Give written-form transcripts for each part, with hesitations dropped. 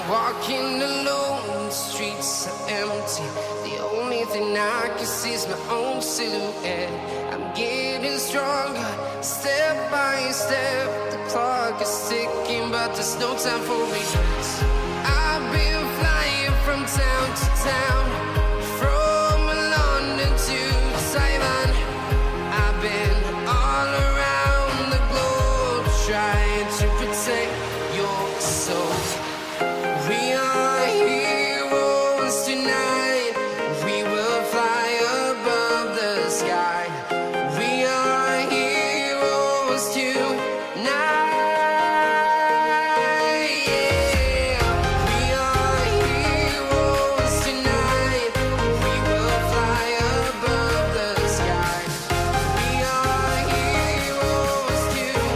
Walking alone, the streets are empty. The only thing I can see is my own silhouette. I'm getting stronger, step by step. The clock is ticking, but there's no time for regrets. I've been flying from town to town, from London to Taiwan. I've been all around the globe, trying to protect your soul. We are heroes tonight. We will fly above the sky. We are heroes tonight. Yeah. We are heroes tonight. We will fly above the sky. We are heroes tonight.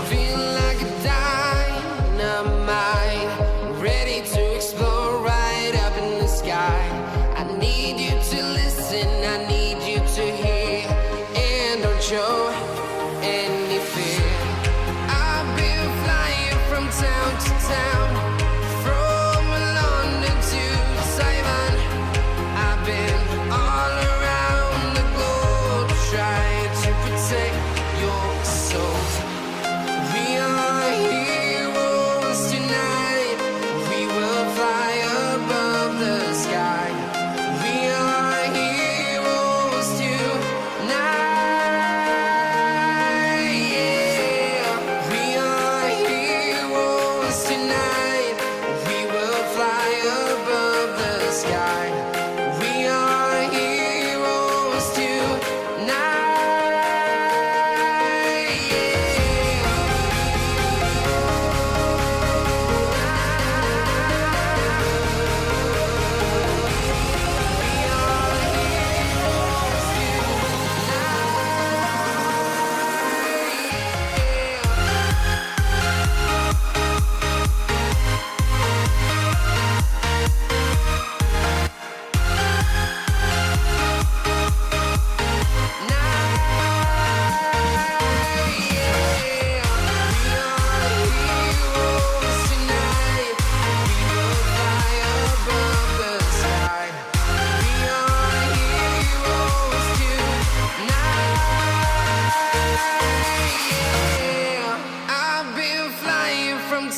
Feel like a dynamite, ready to explode right up in the sky. I need you to listen, I need you to hear, and don't show any fear. I've been flying from town to town, from London to Taiwan. I've been all around the globe, trying to protect your soul. We are heroes tonight. We will fly above the sky. We are heroes tonight. Yeah. We are heroes tonight. We will fly above the sky. We are heroes tonight.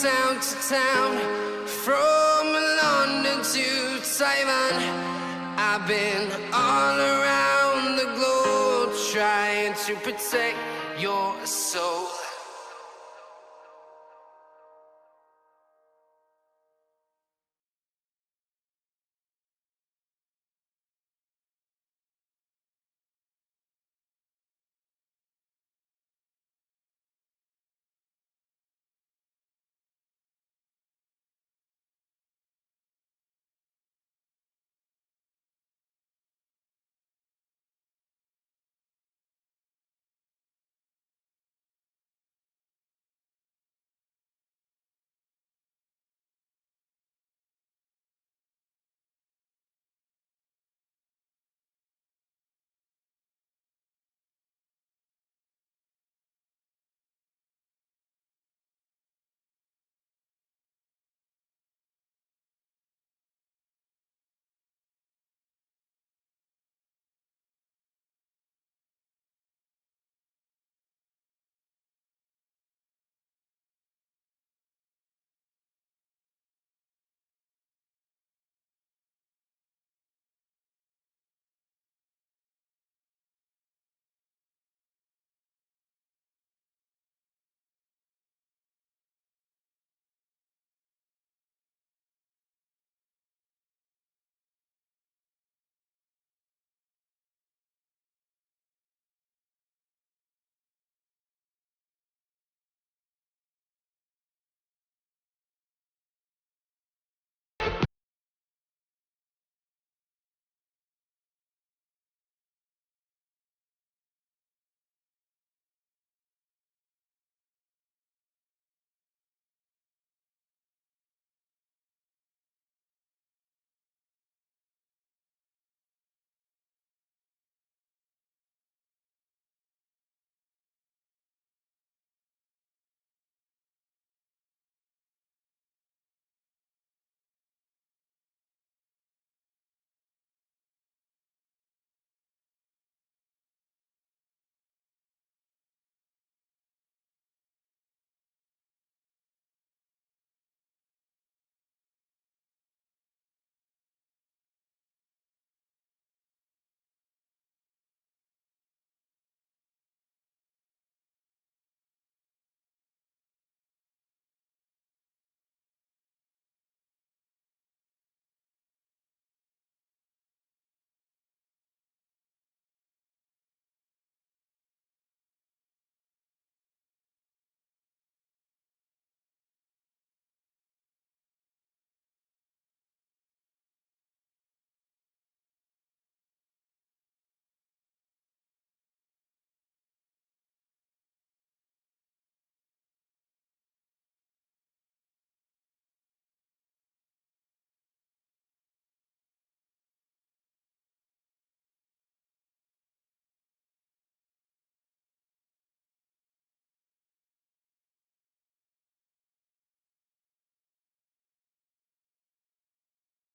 Town to town, from London to Taiwan. I've been all around the globe, trying to protect your soul.